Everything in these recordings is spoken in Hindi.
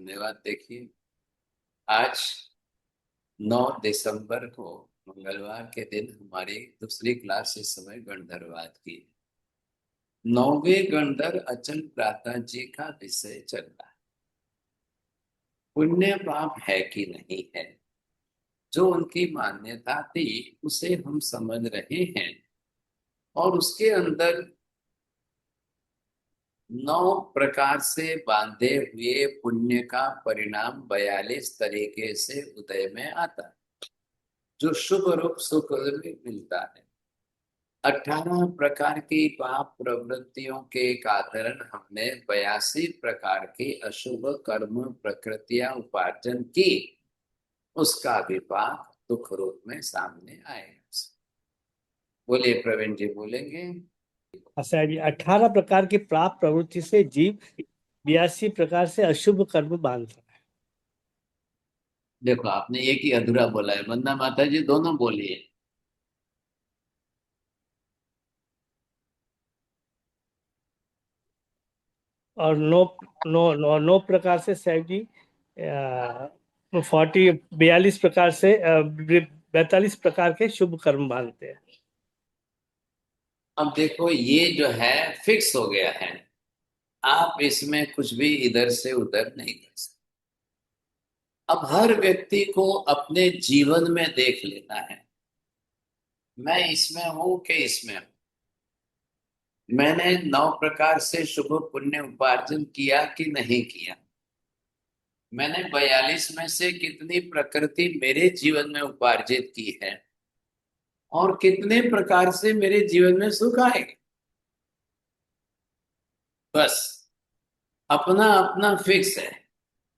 धन्यवाद। देखिए, आज 9 दिसंबर को मंगलवार के दिन हमारी दूसरी क्लास इस समय गणधरवाद की है। 9वें गणधर अचल प्राता जी का विषय चल रहा है। पुण्य पाप है कि नहीं है, जो उनकी मान्यता थी उसे हम समझ रहे हैं। और उसके अंदर 9 प्रकार से बांधे हुए पुण्य का परिणाम 42 तरीके से उदय में आता है, जो शुभ रूप सुख में मिलता है। 18 प्रकार की पाप प्रवृत्तियों के कारण हमने 82 प्रकार की अशुभ कर्म प्रकृतियां उपार्जन की। उसका विपाक दुख रूप में सामने आएगा। बोलिए प्रवीण जी, बोलेंगे। अच्छा जी, 18 प्रकार की प्राप्त प्रवृत्ति से जीव 82 प्रकार से अशुभ कर्म बांधता है। देखो, आपने एक ही अधूरा बोला है। वंदना माता जी, दोनों बोलिए। और नौ नौ नौ, 9 प्रकार से साहब जी 42 प्रकार से 42 प्रकार के शुभ कर्म बांधते हैं। अब देखो, ये जो है फिक्स हो गया है। आप इसमें कुछ भी इधर से उधर नहीं कर सकते। अब हर व्यक्ति को अपने जीवन में देख लेना है, मैं इसमें हूं कि इसमें हूं। मैंने 9 प्रकार से शुभ पुण्य उपार्जन किया कि नहीं किया। मैंने 42 में से कितनी प्रकृति मेरे जीवन में उपार्जित की है, और कितने प्रकार से मेरे जीवन में सुख आएगा। बस, अपना अपना फिक्स है।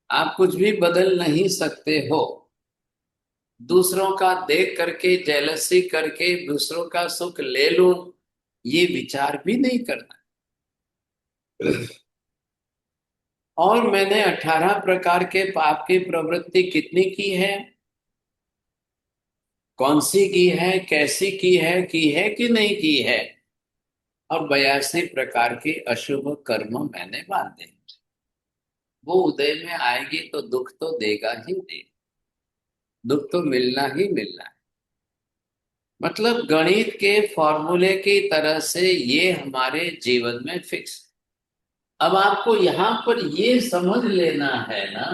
आप कुछ भी बदल नहीं सकते हो। दूसरों का देख करके जेलसी करके दूसरों का सुख ले लूं, ये विचार भी नहीं करना। और मैंने 18 प्रकार के पाप की प्रवृत्ति कितनी की है, कौन सी की है, कैसी की है कि नहीं की है। और 82 प्रकार के अशुभ कर्म मैंने बांधे। वो उदय में आएगी तो दुख तो देगा ही देगा। दुख तो मिलना ही मिलना है। मतलब गणित के फॉर्मूले की तरह से ये हमारे जीवन में फिक्स। अब आपको यहाँ पर ये समझ लेना है ना,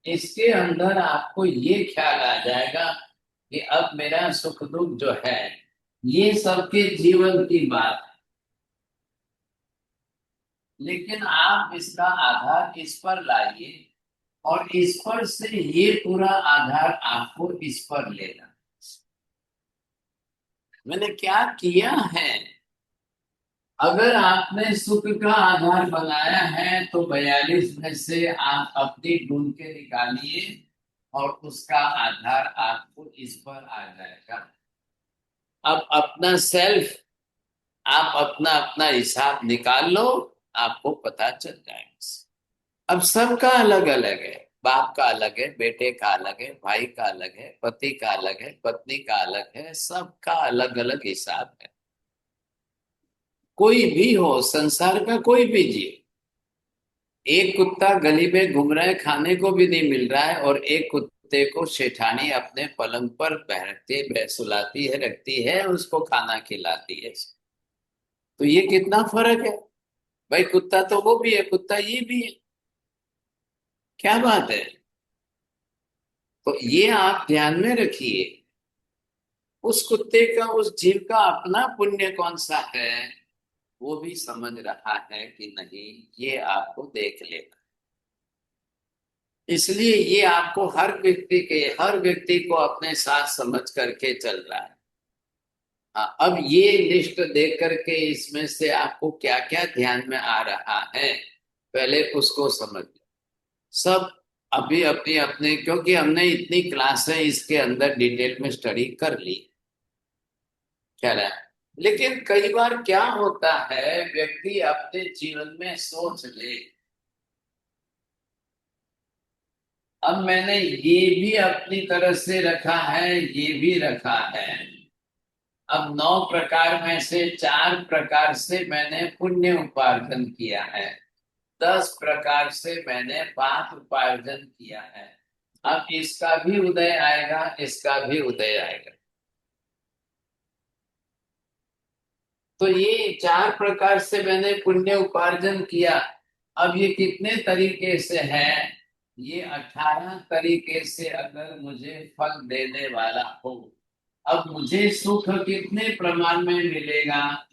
इसके अंदर आपको ये ख्याल आ जाएगा कि अब मेरा सुख दुख जो है ये सबके जीवन की बात है। लेकिन आप इसका आधार इस पर लाइए, और इस पर से ये पूरा आधार आपको इस पर लेना। मैंने क्या किया है। अगर आपने सुख का आधार बनाया है तो 42 में से आप अपनी ढूंढ के निकालिए, और उसका आधार आपको इस पर आ जाएगा। अब अपना सेल्फ, आप अपना अपना हिसाब निकाल लो, आपको पता चल जाएगा। अब सबका अलग अलग है। बाप का अलग है, बेटे का अलग है, भाई का अलग है, पति का अलग है, पत्नी का अलग है, सबका अलग अलग हिसाब है। कोई भी हो, संसार का कोई भी जीव। एक कुत्ता गली में घूम रहा है, खाने को भी नहीं मिल रहा है, और एक कुत्ते को शेठानी अपने पलंग पर बैठते सुलाती है, रखती है, उसको खाना खिलाती है। तो ये कितना फर्क है। भाई, कुत्ता तो वो भी है, कुत्ता ये भी है। क्या बात है। तो ये आप ध्यान में रखिए। उस कुत्ते का, उस जीव का अपना पुण्य कौन सा है, वो भी समझ रहा है कि नहीं, ये आपको देख लेना। इसलिए ये आपको हर व्यक्ति को अपने साथ समझ करके चल रहा है। हाँ, अब ये लिस्ट देख करके इसमें से आपको क्या क्या ध्यान में आ रहा है, पहले उसको समझ लो। सब अभी अपनी अपने, क्योंकि हमने इतनी क्लासें इसके अंदर डिटेल में स्टडी कर ली, क्या है। लेकिन कई बार क्या होता है, व्यक्ति अपने जीवन में सोच ले, अब मैंने ये भी अपनी तरफ से रखा है, ये भी रखा है। अब 9 प्रकार में से 4 प्रकार से मैंने पुण्य उपार्जन किया है। 10 प्रकार से मैंने पाप उपार्जन किया है। अब इसका भी उदय आएगा, इसका भी उदय आएगा। तो ये 4 प्रकार से मैंने पुण्य उपार्जन किया। अब ये कितने तरीके से है? ये 18 तरीके से अगर मुझे फल देने वाला हो। अब मुझे सुख कितने प्रमाण में मिलेगा?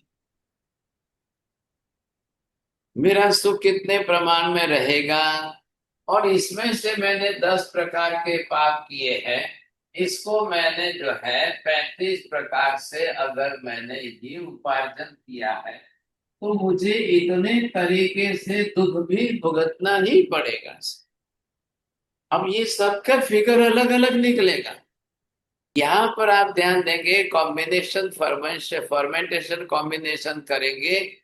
मेरा सुख कितने प्रमाण में रहेगा? और इसमें से मैंने 10 प्रकार के पाप किए हैं। इसको मैंने जो है 35 प्रकार से अगर मैंने ये उपार्जन किया है, तो मुझे इतने तरीके से दुख भी भुगतना ही पड़ेगा। अब ये सबका फिगर अलग अलग निकलेगा। यहाँ पर आप ध्यान देंगे, कॉम्बिनेशन फर्मेंटेशन कॉम्बिनेशन करेंगे।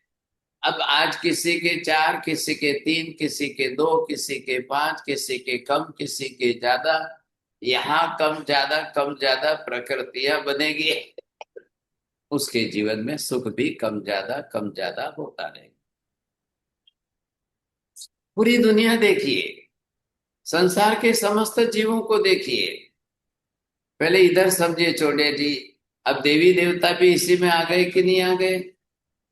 अब आज किसी के 4, किसी के 3, किसी के 2, किसी के 5, किसी के कम, किसी के ज्यादा। यहाँ कम ज्यादा प्रकृतियां बनेगी। उसके जीवन में सुख भी कम ज्यादा होता रहेगा। पूरी दुनिया देखिए, संसार के समस्त जीवों को देखिए। पहले इधर समझिए छोटे जी, अब देवी देवता भी इसी में आ गए कि नहीं आ गए?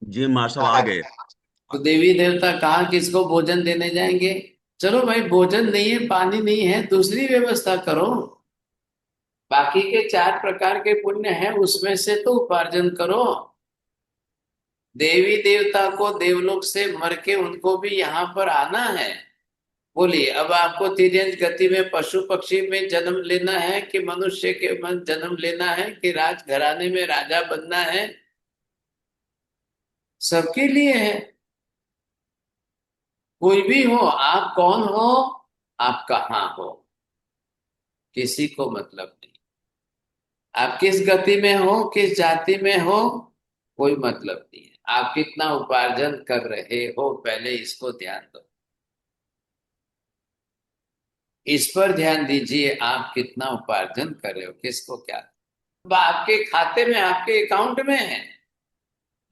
जी मार्शल आ गए। तो देवी देवता कहाँ किसको भोजन देने जाएंगे? चलो भाई, भोजन नहीं है, पानी नहीं है, दूसरी व्यवस्था करो। बाकी के 4 प्रकार के पुण्य हैं, उसमें से तो उपार्जन करो। देवी देवता को देवलोक से मर के उनको भी यहाँ पर आना है। बोलिए, अब आपको तिर्यंत गति में पशु पक्षी में जन्म लेना है, कि मनुष्य के मन जन्म लेना है, कि राजघराने में राजा बनना है? सबके लिए है। कोई भी हो, आप कौन हो, आप कहाँ हो, किसी को मतलब नहीं। आप किस गति में हो, किस जाति में हो, कोई मतलब नहीं है। आप कितना उपार्जन कर रहे हो, पहले इसको ध्यान दो। इस पर ध्यान दीजिए, आप कितना उपार्जन कर रहे हो, किसको क्या। अब आपके खाते में, आपके अकाउंट में है।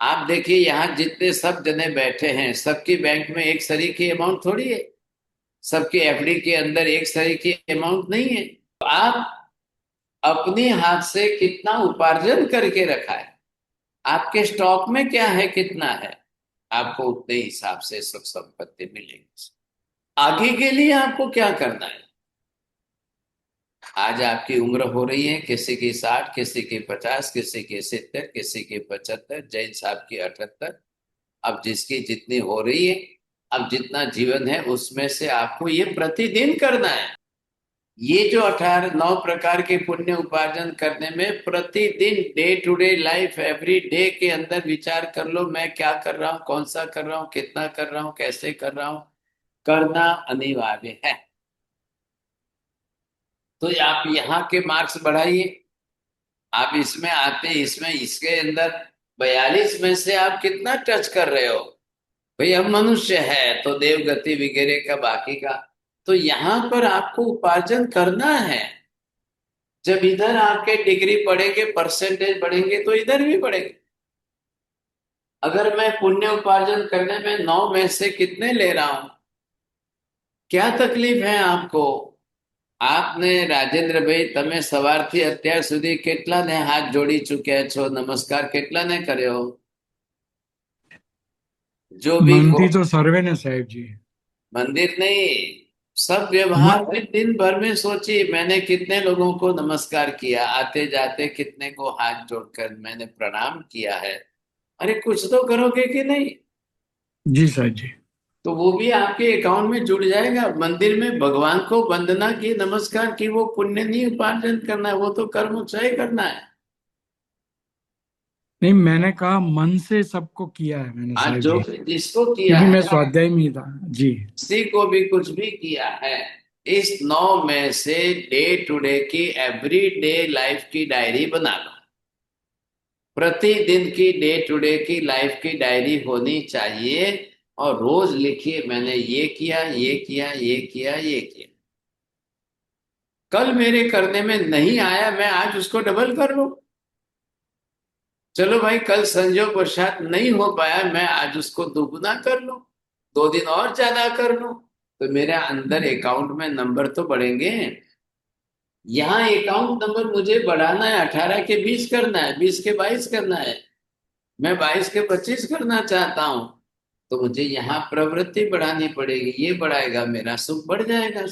आप देखिए, यहाँ जितने सब जने बैठे हैं, सबकी बैंक में एक सरी की अमाउंट थोड़ी है। सबके एफडी के अंदर एक सरी की अमाउंट नहीं है। तो आप अपने हाथ से कितना उपार्जन करके रखा है, आपके स्टॉक में क्या है, कितना है, आपको उतने हिसाब से सुख संपत्ति मिलेगी। आगे के लिए आपको क्या करना है? आज आपकी उम्र हो रही है, किसी की 60, किसी की 50, किसी की 70, किसी की 75, जैन साहब की 78। अब जिसकी जितनी हो रही है, अब जितना जीवन है उसमें से आपको ये प्रतिदिन करना है। ये जो 9 प्रकार के पुण्य उपार्जन करने में प्रतिदिन, day to day life, every day के अंदर विचार कर लो, मैं क्या कर रहा हूँ, कौन सा कर रहा हूँ, कितना कर रहा हूँ, कैसे कर रहा हूँ। करना अनिवार्य है। तो आप यहाँ के मार्क्स बढ़ाइए। आप इसमें आते, इसमें इसके अंदर 42 में से आप कितना टच कर रहे हो? भाई हम मनुष्य है तो देव गति वगैरह का, बाकी का तो यहाँ पर आपको उपार्जन करना है। जब इधर आपके डिग्री बढ़ेंगे, परसेंटेज बढ़ेंगे, तो इधर भी बढ़ेंगे। अगर मैं पुण्य उपार्जन करने में 9 में से कितने ले रहा हूं, क्या तकलीफ है आपको? आपने राजेंद्र भाई, તમે સવારથી અત્યાર સુધી કેટલાને હાથ જોડી ચૂક્યા છો, નમસ્કાર કેટલાને કર્યો? जो भी को मंदिर तो सर्वे ने साहेब जी। मंदिर नहीं, सब म- व्यवहार में दिन भर में सोचिए, मैंने कितने लोगों को नमस्कार किया, आते जाते कितने को हाथ जोड़कर मैंने प्रणाम किया है। अरे कुछ तो करोगे कि नहीं? जी साहब जी। तो वो भी आपके अकाउंट में जुड़ जाएगा। मंदिर में भगवान को वंदना की, नमस्कार की, वो पुण्य नहीं उपार्जन करना है, वो तो कर्म क्षय करना है। नहीं, मैंने कहा मन से सबको किया है मैंने आज साहब जो जी, जिसको किया क्योंकि मैं है, स्वाध्याय में ही था जी। किसी को भी कुछ भी किया है, इस 9 में से डे टू डे की, एवरी डे लाइफ की डायरी बना लो। प्रतिदिन की डे टू डे की लाइफ की डायरी होनी चाहिए। और रोज लिखिए, मैंने ये किया, ये किया, ये किया, ये किया। कल मेरे करने में नहीं आया, मैं आज उसको डबल कर लूं। चलो भाई, कल संजोग वशात नहीं हो पाया, मैं आज उसको दुगना कर लूं। 2 दिन और ज्यादा कर लूं तो मेरे अंदर अकाउंट में नंबर तो बढ़ेंगे। यहाँ अकाउंट नंबर मुझे बढ़ाना है, 18 के 20 करना है, 20 के 22 करना है, मैं 22 के 25 करना चाहता हूं, तो मुझे यहाँ प्रवृत्ति बढ़ानी पड़ेगी, ये बढ़ाएगा मेरा सुख बढ़ जाएगा,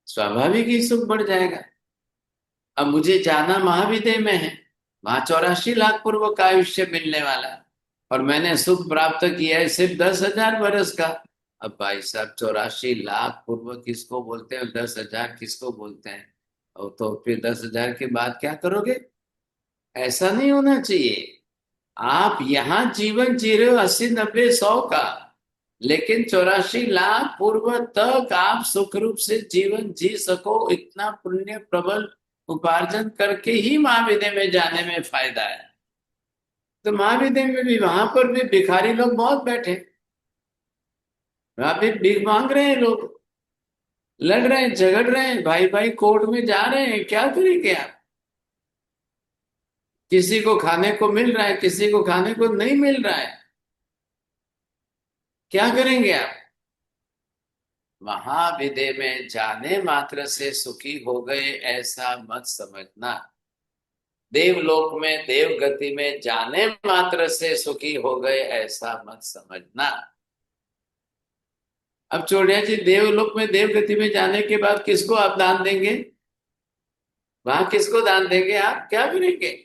स्वाभाविक ही सुख बढ़ जाएगा। अब मुझे जाना महाविद्य में है, वहां 84 लाख पूर्व का आयुष्य मिलने वाला है, और मैंने सुख प्राप्त किया है सिर्फ 10,000 वर्ष का। अब भाई साहब 84 लाख पूर्व किसको बोलते हैं, 10,000 किसको बोलते हैं? और तो फिर 10,000 के बाद क्या करोगे? ऐसा नहीं होना चाहिए। आप यहाँ जीवन जी रहे हो 80, 90, 100 का, लेकिन 84 लाख पूर्व तक आप सुख रूप से जीवन जी सको, इतना पुण्य प्रबल उपार्जन करके ही महाविद्य में जाने में फायदा है। तो महाविद्य में भी, वहां पर भी भिखारी लोग बहुत बैठे, वहां भी भीख मांग रहे हैं लोग, लड़ रहे हैं, झगड़ रहे हैं, भाई भाई कोर्ट में जा रहे हैं, क्या करेंगे आप? किसी को खाने को मिल रहा है, किसी को खाने को नहीं मिल रहा है, क्या करेंगे आप? महाविद्य में जाने मात्र से सुखी हो गए ऐसा मत समझना। देवलोक में देव गति में जाने मात्र से सुखी हो गए ऐसा मत समझना। अब चोड़िया जी, देवलोक में देव गति में जाने के बाद किसको आप दान देंगे? वहां किसको दान देंगे आप? क्या करेंगे?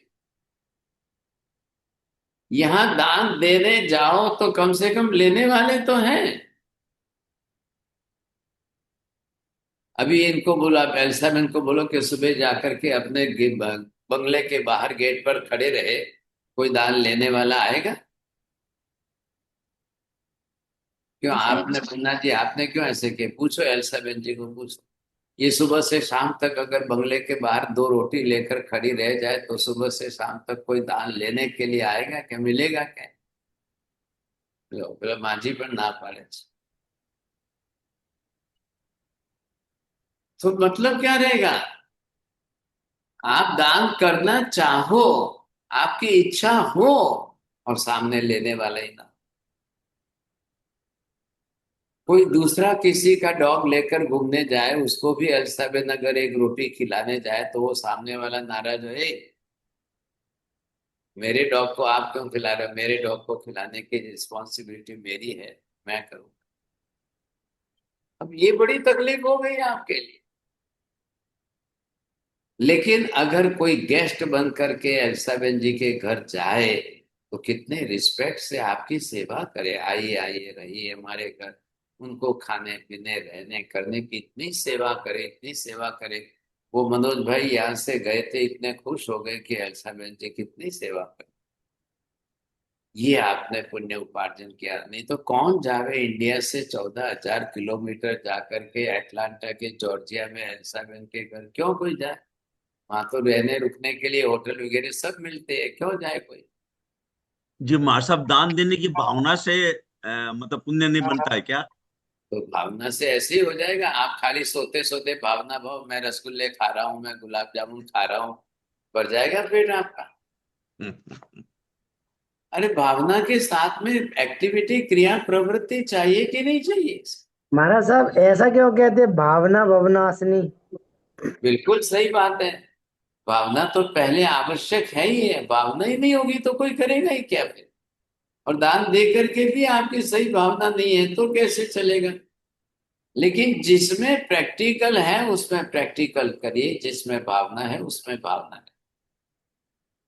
यहां दान देने जाओ तो कम से कम लेने वाले तो हैं। अभी इनको बोला, एल्सा में इनको बोलो कि सुबह जाकर के अपने बंगले के बाहर गेट पर खड़े रहे, कोई दान लेने वाला आएगा? क्यों आपने, पन्ना जी आपने क्यों ऐसे किए? पूछो एल्सा बेन जी को, पूछो। ये सुबह से शाम तक अगर बंगले के बाहर 2 रोटी लेकर खड़ी रह जाए तो सुबह से शाम तक कोई दान लेने के लिए आएगा क्या? मिलेगा क्या? बोला माझी पर ना पाड़े तो मतलब क्या रहेगा? आप दान करना चाहो, आपकी इच्छा हो, और सामने लेने वाला ही ना। कोई दूसरा किसी का डॉग लेकर घूमने जाए, उसको भी अल्साबेन अगर 1 रोटी खिलाने जाए तो वो सामने वाला नाराज हो, मेरे डॉग को आप क्यों खिला रहे हो? मेरे डॉग को खिलाने की रिस्पॉन्सिबिलिटी मेरी है, मैं करूँ। अब ये बड़ी तकलीफ हो गई आपके लिए। लेकिन अगर कोई गेस्ट बन करके एल्साबेन जी के घर जाए तो कितने रिस्पेक्ट से आपकी सेवा करे, आइए आइए रहिए हमारे घर, उनको खाने पीने रहने करने की इतनी सेवा करे, इतनी सेवा करे। वो मनोज भाई यहाँ से गए थे, इतने खुश हो गए कि एल्साबेन जी कितनी सेवा करे। ये आपने पुण्य उपार्जन किया। नहीं तो कौन जावे इंडिया से 14,000 किलोमीटर जाकर के अटलांटा के जॉर्जिया में एल्साबेन के घर, क्यों कोई जाए? वहां तो रहने रुकने के लिए होटल वगैरह सब मिलते हैं, क्यों जाए कोई? जी मार साहब, दान देने की भावना से मतलब पुण्य नहीं बनता है क्या? तो भावना से ऐसे ही हो जाएगा। आप खाली सोते सोते भावना भाव, मैं रसगुल्ले खा रहा हूँ, मैं गुलाब जामुन खा रहा हूँ, बढ़ जाएगा पेट आपका। अरे भावना के साथ में एक्टिविटी, क्रिया, प्रवृत्ति चाहिए कि नहीं चाहिए? महाराज साहब ऐसा क्यों कहते हैं, भावना भवनाशनी? बिल्कुल सही बात है। भावना तो पहले आवश्यक है ही है, भावना ही नहीं होगी तो कोई करेगा ही क्या फिर? और दान दे करके भी आपकी सही भावना नहीं है तो कैसे चलेगा? लेकिन जिसमें प्रैक्टिकल है उसमें प्रैक्टिकल करिए, जिसमें भावना है उसमें भावना है।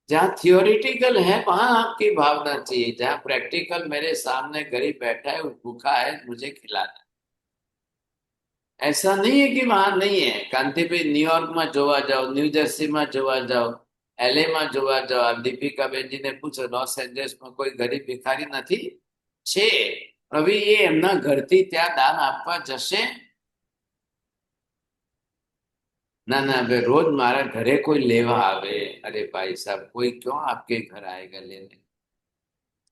जहाँ थियोरिटिकल है वहां आपकी भावना चाहिए, जहाँ प्रैक्टिकल मेरे सामने गरीब बैठा है, भूखा है, मुझे खिलाना है। ऐसा नहीं है कि वहां नहीं है। कांति पे न्यूयॉर्क में जोवा जाओ, न्यू जर्सी में जोवा जाओ, एलए में जोवा जाओ। आप दीपिका बेन जी ने पूछो, लॉस एंजल्स में कोई गरीब भिखारी નથી છે? હવે એ એમના ઘરથી ત્યાં દાન આપવા જશે? ना ना, वे रोज मारा घरे कोई लेवा आवे। अरे भाई साहब, कोई क्यों आपके घर आएगा लेने?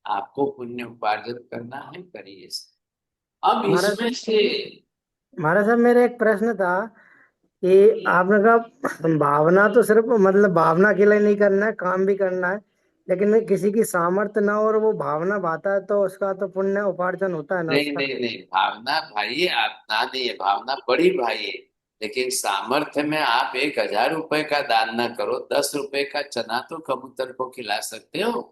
आपको पुण्य उपार्जन करना है, करिए। अब महाराज इसमें से महाराज साहब मेरा एक प्रश्न था कि आपने कहा भावना तो सिर्फ मतलब भावना के लिए नहीं करना है, काम भी करना है, लेकिन किसी की सामर्थ्य ना हो और वो भावना भाता है तो उसका तो पुण्य उपार्जन होता है ना नहीं उसका। नहीं नहीं, भावना भाई है, आप ना नहीं है, भावना बड़ी भाई है। लेकिन सामर्थ्य में आप 1,000 रुपए का दान ना करो, 10 रुपए का चना तो कबूतर को खिला सकते हो।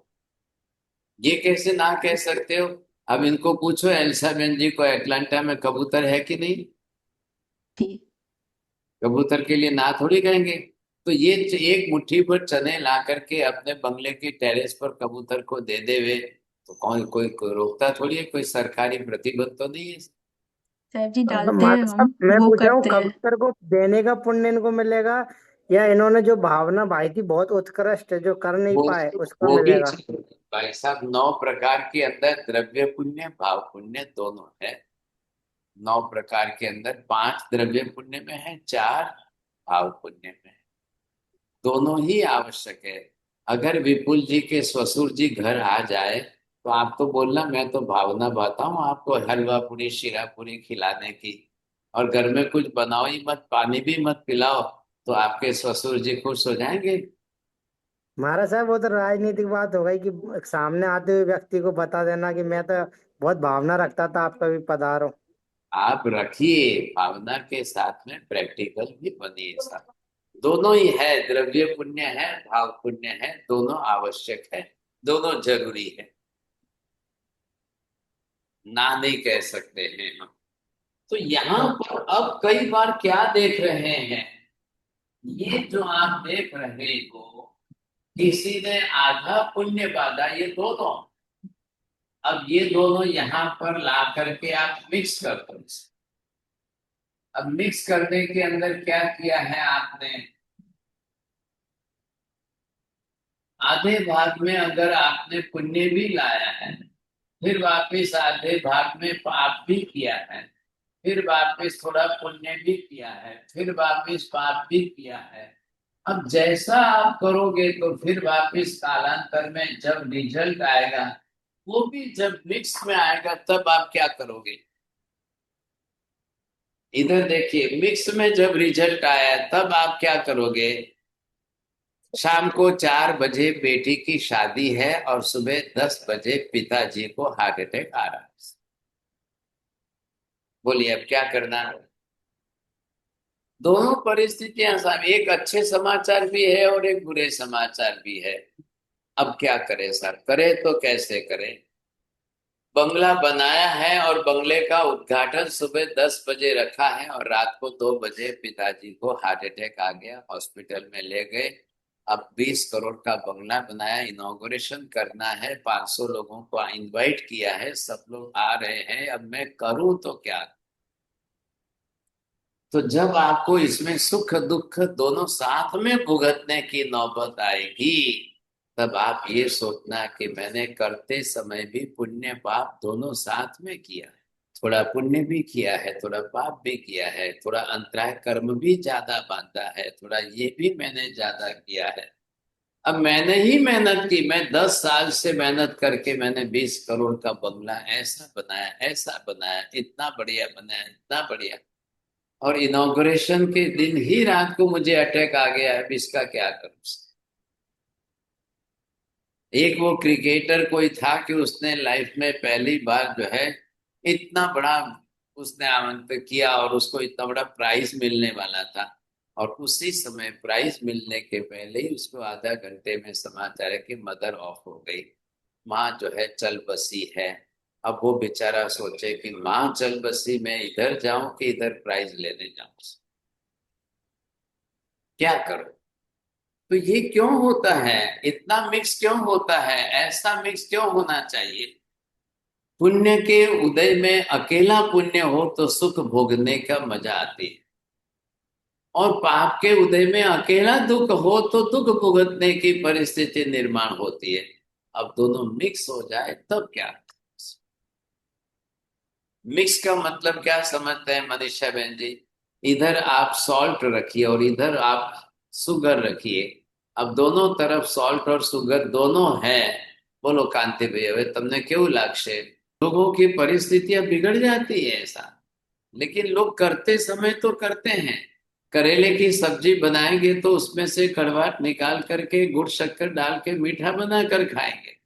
ये कैसे ना कह सकते हो? अब इनको पूछो, एल्सा बेन जी को, एटलांटा में कबूतर है कि नहीं? जी। कबूतर के लिए ना थोड़ी कहेंगे। तो ये एक मुट्ठी भर चने ला करके अपने बंगले की टेरेस पर कबूतर को दे देवे, तो कोई रोकता थोड़ी है, कोई सरकारी प्रतिबंध तो नहीं है। साहब जी तो डालते हैं, माता हम साहब मैं वो पूछ रहा हूँ करते हैं। कबूतर को देने का पुण्य इनको मिलेगा, या इन्होंने जो भावना भाई थी बहुत उत्कृष्ट है जो कर नहीं वो पाए उसका वो भी मिलेगा। भाई साहब, 9 प्रकार के अंदर द्रव्य पुण्य भाव पुण्य दोनों है। 9 प्रकार के अंदर 5 द्रव्य पुण्य में है, 4 भाव पुण्य में है। दोनों ही आवश्यक है। अगर विपुल जी के ससुर जी घर आ जाए तो आप तो बोलना मैं तो भावना बाता हूँ आपको हलवा पूरी शीरा पूरी खिलाने की, और घर में कुछ बनाओ ही मत, पानी भी मत पिलाओ, तो आपके ससुर जी खुश हो जाएंगे। महाराज साहब वो तो राजनीतिक बात हो गई कि सामने आते हुए व्यक्ति को बता देना कि मैं तो बहुत भावना रखता था, आप कभी पधारो। आप रखिए, भावना के साथ में प्रैक्टिकल भी बनिए साहब। दोनों ही है, द्रव्य पुण्य है, भाव पुण्य है, दोनों आवश्यक है, दोनों जरूरी है, ना नहीं कह सकते हैं हम। तो यहाँ पर अब कई बार क्या देख रहे हैं, ये जो आप देख रहे हो, किसी ने आधा पुण्य बांधा, ये दोनों, अब ये दोनों यहाँ पर ला करके आप मिक्स कर दो। अब मिक्स करने के अंदर क्या किया है आपने, आधे भाग में अगर आपने पुण्य भी लाया है, फिर वापिस आधे भाग में पाप भी किया है, फिर वापिस थोड़ा पुण्य भी किया है, फिर वापिस पाप भी किया है। अब जैसा आप करोगे तो फिर वापिस कालांतर में जब रिजल्ट आएगा, वो भी जब मिक्स में आएगा, तब आप क्या करोगे? इधर देखिए, मिक्स में जब रिजल्ट आया तब आप क्या करोगे? शाम को 4 बजे बेटी की शादी है और सुबह 10 बजे पिताजी को हार्ट अटैक आ रहा है। बोलिए अब क्या करना है? दोनों परिस्थितियां साहब, एक अच्छे समाचार भी है और एक बुरे समाचार भी है। अब क्या करें सर, करे तो कैसे करें? बंगला बनाया है और बंगले का उद्घाटन सुबह 10 बजे रखा है और रात को 2 बजे पिताजी को हार्ट अटैक आ गया, हॉस्पिटल में ले गए। अब 20 करोड़ का बंगला बनाया, इनॉग्रेशन करना है, 500 लोगों को इनवाइट किया है, सब लोग आ रहे हैं, अब मैं करूं तो क्या? तो जब आपको इसमें सुख दुख दोनों साथ में भुगतने की नौबत आएगी, तब आप ये सोचना कि मैंने करते समय भी पुण्य पाप दोनों साथ में किया है। थोड़ा पुण्य भी किया है, थोड़ा पाप भी किया है, थोड़ा अंतराय कर्म भी ज्यादा बांधा है, थोड़ा ये भी मैंने ज्यादा किया है। अब मैंने ही मेहनत की, मैं 10 साल से मेहनत करके मैंने 20 करोड़ का बंगला ऐसा बनाया, ऐसा बनाया, इतना बढ़िया बनाया, इतना बढ़िया, और इनॉग्रेशन के दिन ही रात को मुझे अटैक आ गया। अब इसका क्या करूं? एक वो क्रिकेटर कोई था कि उसने लाइफ में पहली बार जो है इतना बड़ा उसने आमंत्रित किया और उसको इतना बड़ा प्राइज मिलने वाला था, और उसी समय प्राइज मिलने के पहले ही उसको आधा घंटे में समाचार है कि मदर ऑफ हो गई, माँ जो है चल बसी है। अब वो बेचारा सोचे कि माँ चल बसी, मैं इधर जाऊं कि इधर प्राइज लेने जाऊं, क्या करूं? तो ये क्यों होता है? इतना मिक्स क्यों होता है? ऐसा मिक्स क्यों होना चाहिए? पुण्य के उदय में अकेला पुण्य हो तो सुख भोगने का मजा आती है, और पाप के उदय में अकेला दुख हो तो दुख भुगतने की परिस्थिति निर्माण होती है। अब दोनों मिक्स हो जाए तब क्या? मिक्स का मतलब क्या समझते हैं मनीषा बहन जी? इधर आप सॉल्ट रखिए और इधर आप सुगर रखिए। अब दोनों तरफ सॉल्ट और सुगर दोनों है। बोलो कांति भैया, वे तुमने क्यों लाक्षे? लोगों की परिस्थितियां बिगड़ जाती है ऐसा, लेकिन लोग करते समय तो करते हैं, करेले की सब्जी बनाएंगे तो उसमें से कड़वाहट निकाल करके गुड़ शक्कर डाल के मीठा बना कर खाएंगे।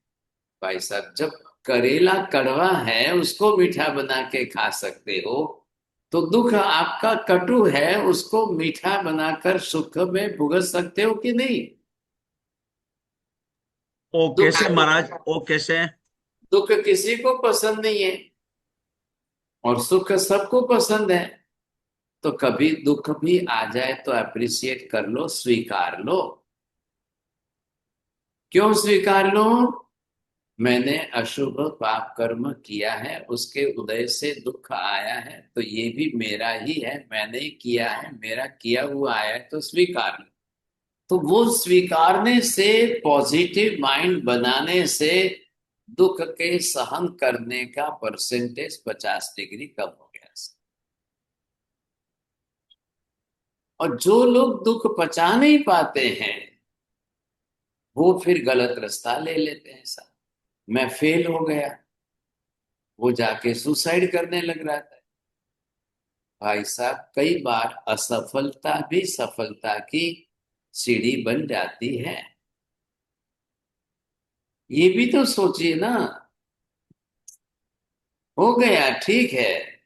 भाई साहब, जब करेला कड़वा है उसको मीठा बना के खा सकते हो, तो दुख आपका कटु है उसको मीठा बनाकर सुख में भुगत सकते हो कि नहीं? ओ दुख कैसे महाराज, ओ कैसे? दुख किसी को पसंद नहीं है और सुख सबको पसंद है। तो कभी दुख भी आ जाए तो अप्रिशिएट कर लो, स्वीकार लो। क्यों स्वीकार लो? मैंने अशुभ पाप कर्म किया है, उसके उदय से दुख आया है, तो ये भी मेरा ही है, मैंने ही किया है, मेरा किया हुआ आया है, तो स्वीकार लो। तो वो स्वीकारने से, पॉजिटिव माइंड बनाने से दुख के सहन करने का परसेंटेज 50 डिग्री कम हो गया। और जो लोग दुख पचा नहीं पाते हैं वो फिर गलत रास्ता ले लेते हैं। साहब, मैं फेल हो गया, वो जाके सुसाइड करने लग रहा था। भाई साहब, कई बार असफलता भी सफलता की सीढ़ी बन जाती है। ये भी तो सोचिए ना। हो गया, ठीक है,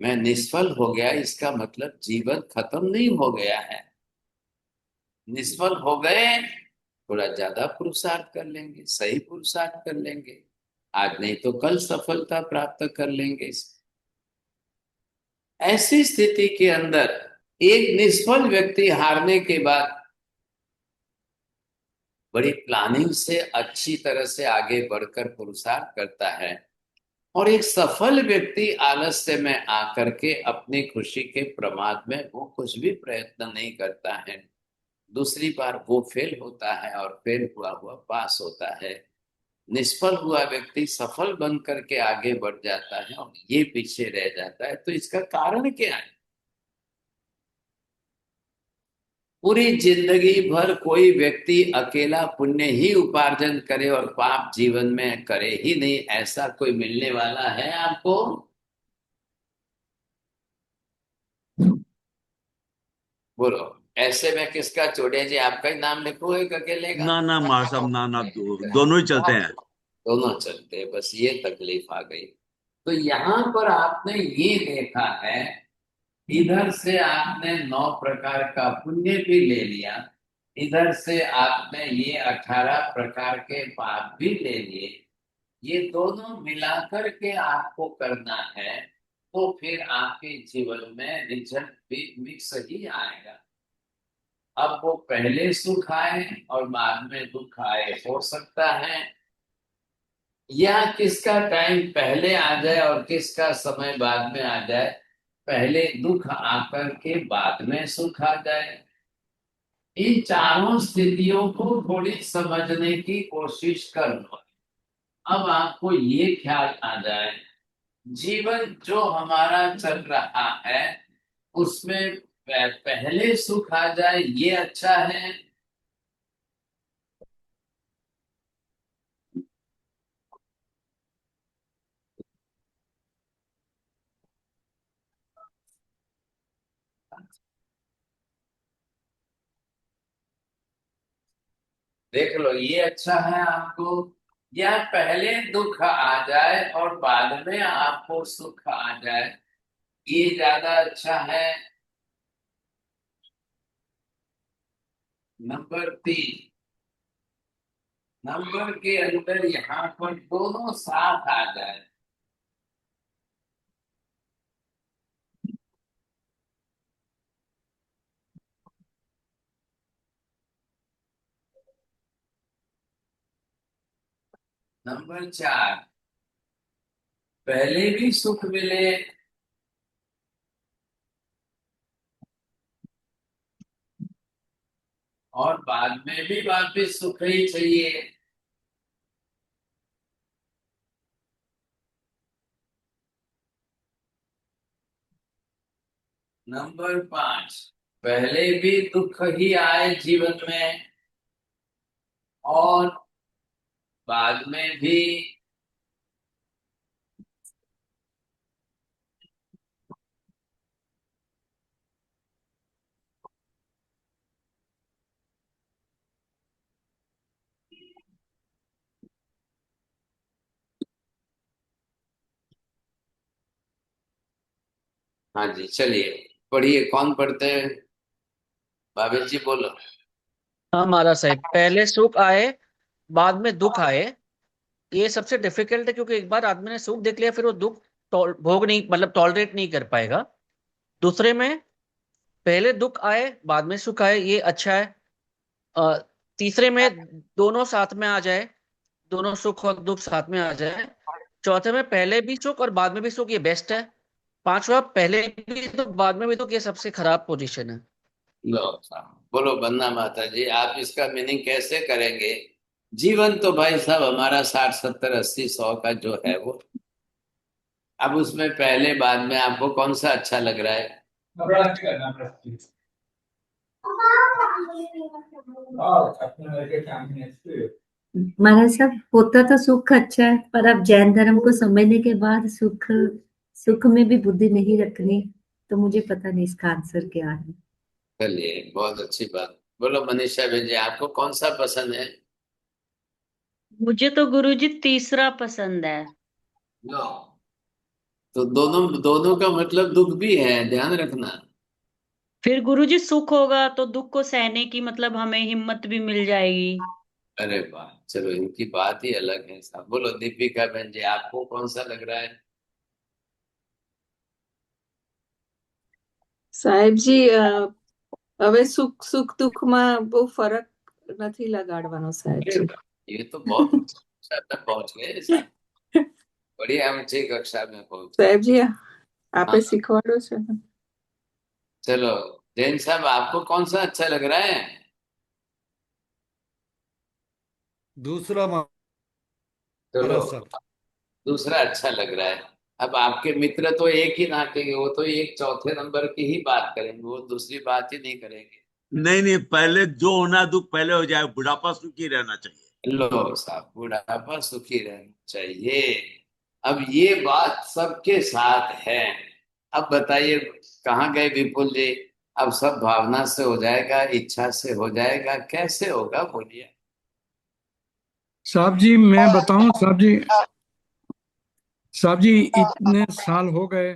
मैं निष्फल हो गया, इसका मतलब जीवन खत्म नहीं हो गया है। निष्फल हो गए, थोड़ा ज्यादा पुरुषार्थ कर लेंगे, सही पुरुषार्थ कर लेंगे, आज नहीं तो कल सफलता प्राप्त कर लेंगे। ऐसी स्थिति के अंदर एक निष्फल व्यक्ति हारने के बाद बड़ी प्लानिंग से अच्छी तरह से आगे बढ़कर पुरुषार्थ करता है, और एक सफल व्यक्ति आलस्य में आकर के अपनी खुशी के प्रमाद में वो कुछ भी प्रयत्न नहीं करता है। दूसरी बार वो फेल होता है और फेल हुआ हुआ पास होता है। निष्फल हुआ व्यक्ति सफल बन करके आगे बढ़ जाता है और ये पीछे रह जाता है। तो इसका कारण क्या है? पूरी जिंदगी भर कोई व्यक्ति अकेला पुण्य ही उपार्जन करे और पाप जीवन में करे ही नहीं, ऐसा कोई मिलने वाला है आपको? बोलो, ऐसे में किसका छोड़े जी? आपका ही नाम लिखो एक अकेले का? ना ना महाराज साहब, ना ना, दोनों ही चलते हैं। दोनों चलते हैं, बस ये तकलीफ आ गई। तो यहाँ पर आपने ये देखा है, इधर से आपने 9 प्रकार का पुण्य भी ले लिया, इधर से आपने ये 18 प्रकार के पाप भी ले लिए। ये दोनों मिलाकर के आपको करना है, तो फिर आपके जीवन में रिजल्ट भी मिक्स ही आएगा। अब वो पहले सुख आए और बाद में दुख आए, हो सकता है, या किसका टाइम पहले आ जाए और किसका समय बाद में आ जाए, पहले दुख आकर के बाद में सुख आ जाए। इन चारों स्थितियों को थोड़ी समझने की कोशिश कर लो। अब आपको ये ख्याल आ जाए, जीवन जो हमारा चल रहा है उसमें पहले सुख आ जाए ये अच्छा है, देख लो ये अच्छा है आपको, या पहले दुख आ जाए और बाद में आपको सुख आ जाए, ये ज्यादा अच्छा है? नंबर 3, नंबर के अंदर यहाँ पर दोनों साथ आ जाए। नंबर 4, पहले भी सुख मिले और बाद में भी वापिस सुख ही चाहिए। नंबर 5, पहले भी दुख ही आए जीवन में और बाद में भी हाँ जी, चलिए पढ़िए। कौन पढ़ते हैं? भाभी जी बोलो। हाँ महाराज साहब, पहले सुख आए बाद में दुख आए। ये सबसे डिफिकल्ट है, क्योंकि एक बार आदमी ने सुख देख लिया फिर वो दुख भोग नहीं, मतलब टॉलरेट नहीं कर पाएगा। दूसरे में पहले दुख आए बाद में सुख आए, ये अच्छा है। अ, तीसरे में दोनों साथ में आ जाए, दोनों सुख और दुख साथ में आ जाए। चौथे में पहले भी सुख और बाद में भी सुख, ये बेस्ट है। पांचवा पहले भी तो बाद में भी दुख, ये सबसे खराब पोजीशन है। लो साहब, बोलो बन्ना माता जी, आप इसका मीनिंग कैसे करेंगे? जीवन तो भाई साहब हमारा 60 70 80 100 का जो है वो। अब उसमें पहले बाद में आपको कौन सा अच्छा लग रहा है? महाराज साहब, होता तो सुख अच्छा है, पर अब जैन धर्म को समझने के बाद सुख सुख में भी बुद्धि नहीं रखनी, तो मुझे पता नहीं इसका आंसर क्या है। चलिए, बहुत अच्छी बात। बोलो मनीषा बेन जी, आपको कौन सा पसंद है? मुझे तो गुरुजी तीसरा पसंद है। लो, तो दोनों दोनों का मतलब दुख भी है, ध्यान रखना। फिर गुरुजी सुख होगा तो दुख को सहने की मतलब हमें हिम्मत भी मिल जाएगी। अरे वाह, चलो इनकी बात ही अलग है साहब। बोलो दीपिका बहन जी, आपको कौन सा लग रहा है? સાહેબ जी હવે સુખ સુખ દુઃખમાં બહુ ફરક નથી લગાડવાનો સાહેબ अरे जी। वाह, ये तो बहुत ऊंची कक्षा में पहुंच गए साहब। बढ़िया ऊंची कक्षा में पहुंच गए। સાહેબ जी આપે हाँ, શીખવાડો છે ને। चलो जैन साहब, आपको कौन सा अच्छा लग रहा है? दूसरा चलो, महाराज साहब। दूसरा अच्छा लग रहा है। अब आपके मित्र तो एक ही नाटेंगे, वो तो एक चौथे नंबर की ही बात करेंगे, वो दूसरी बात ही नहीं करेंगे। नहीं नहीं, पहले जो होना दुख पहले हो जाए, बुढ़ापा सुखी रहना चाहिए। लो साहब, बुढ़ापा सुखी रहना चाहिए। अब ये बात सबके साथ है। अब बताइए, कहाँ गए विपुल जी? अब सब भावना से हो जाएगा, इच्छा से हो जाएगा, कैसे होगा बोलिए? साहब जी मैं बताऊं साहब जी, इतने साल हो गए,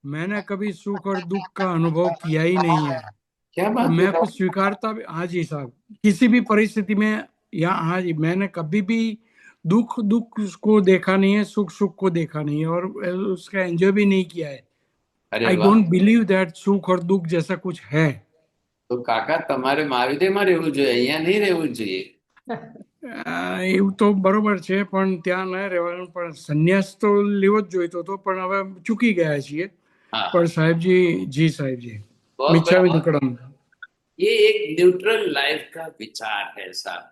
मैंने कभी सुख और दुख का अनुभव किया ही नहीं है। क्या और बात मैं है? कुछ स्वीकारता भी, हाँ जी साहब, किसी भी परिस्थिति में, या हाँ जी, मैंने कभी भी दुख दुख को देखा नहीं है, सुख सुख को देखा नहीं है, और उसका एंजॉय भी नहीं किया है। अरे आई वाह, डोंट बिलीव दैट सुख और दुख जैसा कुछ है। तो કાકા તમારે મહાવીરમાં રહેવું જોઈએ, અહીંયા નહીં રહેવું જોઈએ? એવું તો બરોબર છે, પણ ત્યાં ન રહેવાનું, પણ સંન્યાસ તો લેવો જ જોઈતો હતો, પણ હવે ચૂકી ગયા છીએ. हाँ પણ हाँ, સાહેબજી, જી સાહેબજી, बहुत મિચ્છામી बढ़िया। दुक्कडम। ये एक न्यूट्रल लाइफ का विचार है साहब।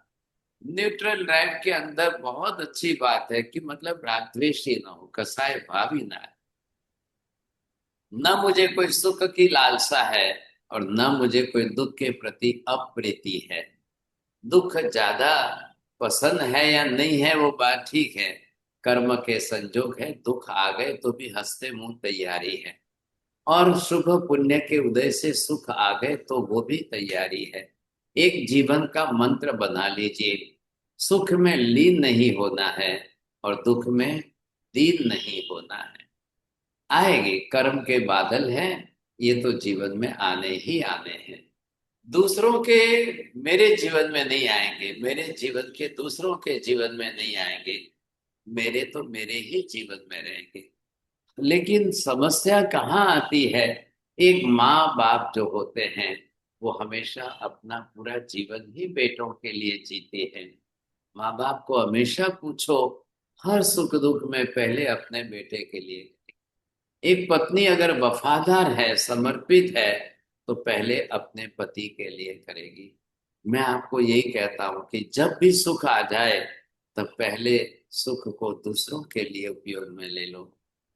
न्यूट्रल लाइफ के अंदर बहुत अच्छी बात है कि मतलब रागद्वेषी ना हो, कसाय भावी ना है। न मुझे कोई सुख की लालसा है और न मुझे कोई दुख के प्रति अप्रीति है। दुख ज्यादा पसंद है या नहीं है वो बात ठीक है, कर्म के संजोग है। दुख आ गए तो भी हंसते मुंह तैयारी है, और शुभ पुण्य के उदय से सुख आ गए तो वो भी तैयारी है। एक जीवन का मंत्र बना लीजिए, सुख में लीन नहीं होना है और दुख में दीन नहीं होना है। आएंगे, कर्म के बादल हैं, ये तो जीवन में आने ही आने हैं। दूसरों के मेरे जीवन में नहीं आएंगे, मेरे जीवन के दूसरों के जीवन में नहीं आएंगे, मेरे तो मेरे ही जीवन में रहेंगे। लेकिन समस्या कहाँ आती है? एक माँ बाप जो होते हैं वो हमेशा अपना पूरा जीवन ही बेटों के लिए जीते हैं। माँ बाप को हमेशा पूछो, हर सुख दुख में पहले अपने बेटे के लिए। एक पत्नी अगर वफादार है, समर्पित है, तो पहले अपने पति के लिए करेगी। मैं आपको यही कहता हूं कि जब भी सुख आ जाए तब पहले सुख को दूसरों के लिए उपयोग में ले लो,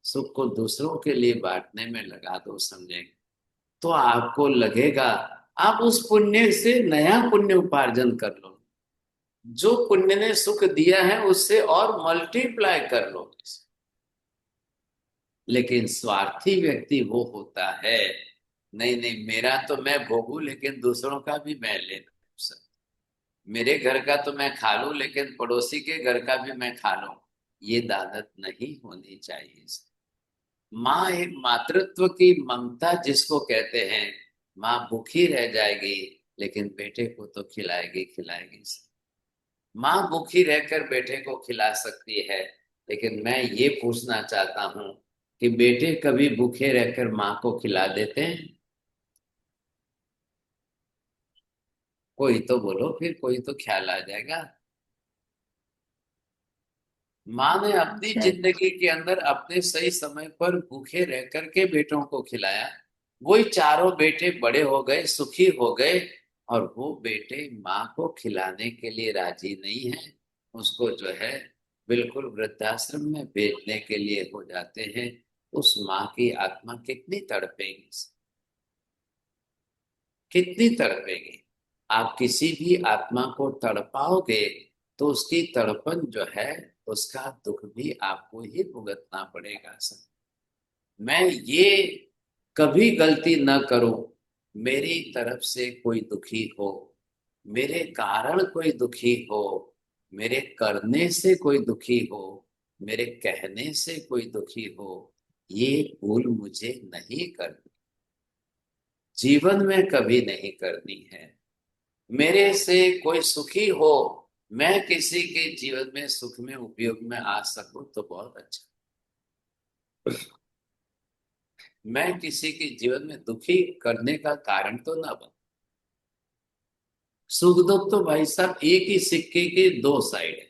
सुख को दूसरों के लिए बांटने में लगा दो, समझे? तो आपको लगेगा आप उस पुण्य से नया पुण्य उपार्जन कर लो। जो पुण्य ने सुख दिया है उससे और मल्टीप्लाई कर लो। लेकिन स्वार्थी व्यक्ति वो होता है, नहीं नहीं, मेरा तो मैं भोगू लेकिन दूसरों का भी मैं ले लूं। मेरे घर का तो मैं खा लूं लेकिन पड़ोसी के घर का भी मैं खा लूं। ये दानत नहीं होनी चाहिए। माँ एक मातृत्व की ममता जिसको कहते हैं, माँ भूखी रह जाएगी लेकिन बेटे को तो खिलाएगी खिलाएगी। माँ भूखी रहकर बेटे को खिला सकती है, लेकिन मैं ये पूछना चाहता हूं कि बेटे कभी भूखे रहकर माँ को खिला देते हैं? कोई तो बोलो, फिर कोई तो ख्याल आ जाएगा। माँ ने अपनी सर जिंदगी के अंदर अपने सही समय पर भूखे रह करके बेटों को खिलाया। वही चारों बेटे बड़े हो गए, सुखी हो गए, और वो बेटे माँ को खिलाने के लिए राजी नहीं है। उसको जो है बिल्कुल वृद्धाश्रम में भेजने के लिए हो जाते हैं। उस माँ की आत्मा कितनी तड़पेगी, कितनी तड़पेगी। आप किसी भी आत्मा को तड़पाओगे तो उसकी तड़पन जो है, उसका दुख भी आपको ही भुगतना पड़ेगा। सर, मैं ये कभी गलती न करूं, मेरी तरफ से कोई दुखी हो, मेरे कारण कोई दुखी हो, मेरे करने से कोई दुखी हो, मेरे कहने से कोई दुखी हो, ये भूल मुझे नहीं करनी, जीवन में कभी नहीं करनी है। मेरे से कोई सुखी हो, मैं किसी के जीवन में सुख में उपयोग में आ सकूं तो बहुत अच्छा। मैं किसी के जीवन में दुखी करने का कारण तो ना बन। सुख दुख तो भाई साहब एक ही सिक्के के दो साइड है,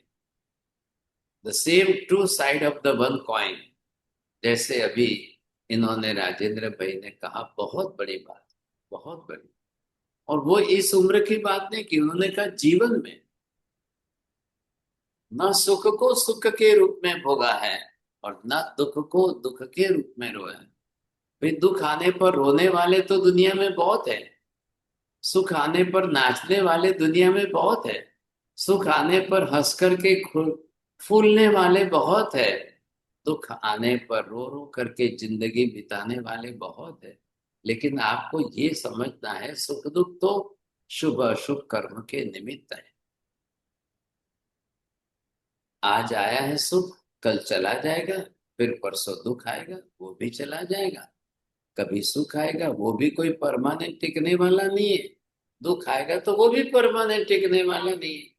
the same two side of the one coin. जैसे अभी इन्होंने राजेंद्र भाई ने कहा, बहुत बड़ी बात, बहुत बड़ी। और वो इस उम्र की बात नहीं कि उन्होंने कहा जीवन में न सुख को सुख के रूप में भोगा है और न दुख को दुख के रूप में रोया है। भाई दुख आने पर रोने वाले तो दुनिया में बहुत है, सुख आने पर नाचने वाले दुनिया में बहुत है, सुख आने पर हंस करके फूलने वाले बहुत है, दुख आने पर रो रो करके जिंदगी बिताने वाले बहुत है। लेकिन आपको ये समझना है, सुख दुख तो शुभ अशुभ कर्म के निमित्त है। आज आया है सुख, कल चला जाएगा, फिर परसों दुख आएगा, वो भी चला जाएगा। कभी सुख आएगा, वो भी कोई परमानेंट टिकने वाला नहीं है। दुख आएगा तो वो भी परमानेंट टिकने वाला नहीं है।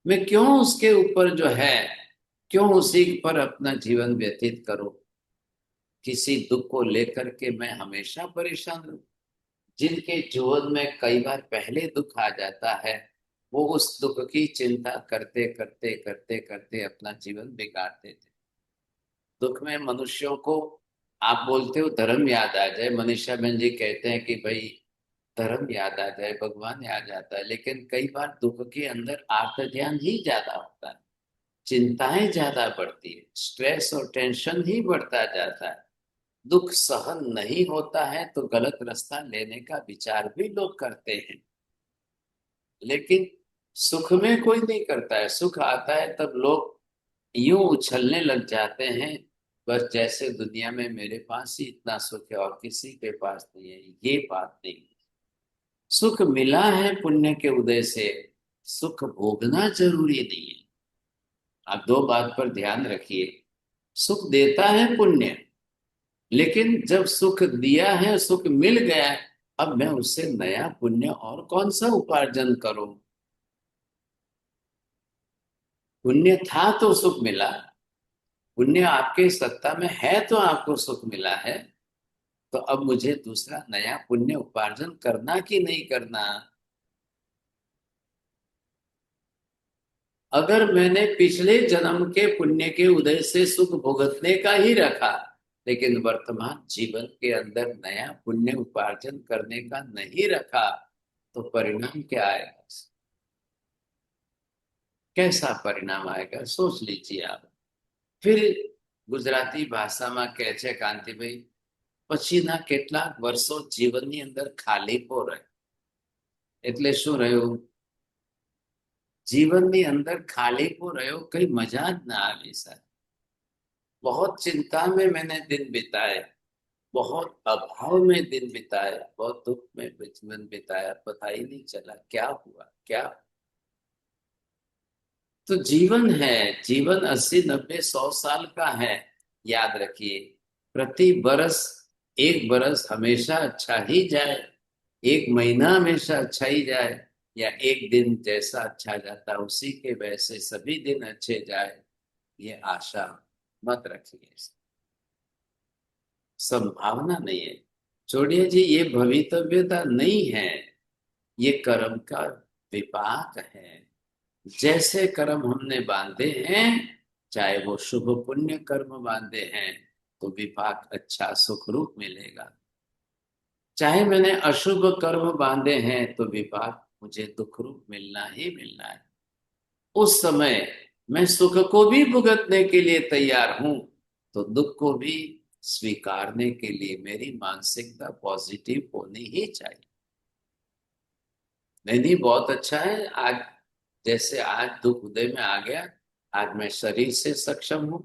मैं क्यों उसके ऊपर जो है, क्यों उसी पर अपना जीवन व्यतीत करूं? किसी दुख को लेकर के मैं हमेशा परेशान हूं। जिनके जीवन में कई बार पहले दुख आ जाता है, वो उस दुख की चिंता करते करते करते करते अपना जीवन बिगाड़ देते। दुख में मनुष्यों को, आप बोलते हो धर्म याद आ जाए, मनीषा बहन जी कहते हैं कि भाई धर्म याद आ जाए, भगवान याद आता है, लेकिन कई बार दुख के अंदर आत्म ध्यान ही ज्यादा होता है, चिंताएं ज्यादा बढ़ती है, स्ट्रेस और टेंशन ही बढ़ता जाता है। दुख सहन नहीं होता है तो गलत रास्ता लेने का विचार भी लोग करते हैं, लेकिन सुख में कोई नहीं करता है। सुख आता है तब लोग यूं उछलने लग जाते हैं, बस जैसे दुनिया में मेरे पास ही इतना सुख है और किसी के पास नहीं है। ये बात नहीं, सुख मिला है पुण्य के उदय से, सुख भोगना जरूरी नहीं है। आप दो बात पर ध्यान रखिए, सुख देता है पुण्य, लेकिन जब सुख दिया है, सुख मिल गया है, अब मैं उससे नया पुण्य और कौन सा उपार्जन करूं? पुण्य था तो सुख मिला, पुण्य आपके सत्ता में है तो आपको सुख मिला है, तो अब मुझे दूसरा नया पुण्य उपार्जन करना कि नहीं करना? अगर मैंने पिछले जन्म के पुण्य के उदय से सुख भुगतने का ही रखा, लेकिन वर्तमान जीवन के अंदर नया पुण्य उपार्जन करने का नहीं रखा, तो परिणाम क्या आएगा? कैसा परिणाम आएगा सोच लीजिए आप। फिर ગુજરાતી ભાષામાં કહે છે કાંતિભાઈ, પછીના કેટલાક વર્ષો જીવનની અંદર ખાલીપો રહે। એટલે શું રહ્યું? જીવનની અંદર ખાલીપો રહ્યો, કઈ મજા જ ના આવી સાહેબ। बहुत चिंता में मैंने दिन बिताए, बहुत अभाव में दिन बिताए, बहुत दुख में जीवन बिताया, पता ही नहीं चला क्या हुआ क्या। तो जीवन है, जीवन 80 90 100 साल का है। याद रखिए, प्रति बरस, एक बरस हमेशा अच्छा ही जाए, एक महीना हमेशा अच्छा ही जाए, या एक दिन जैसा अच्छा जाता उसी के वैसे सभी दिन अच्छे जाए, ये आशा मत रखिए। संभावना नहीं है। छोड़िए जी, ये भवितव्यता नहीं है, ये कर्म का विपाक है। जैसे कर्म हमने बांधे हैं, चाहे वो शुभ पुण्य कर्म बांधे हैं, तो विपाक अच्छा सुखरूप मिलेगा। चाहे मैंने अशुभ कर्म बांधे हैं, तो विपाक मुझे दुख रूप मिलना ही मिलना है। उस समय मैं सुख को भी भुगतने के लिए तैयार हूं, तो दुख को भी स्वीकारने के लिए मेरी मानसिकता पॉजिटिव होनी ही चाहिए। नहीं, बहुत अच्छा है। आज जैसे आज दुख उदय में आ गया, आज मैं शरीर से सक्षम हूं,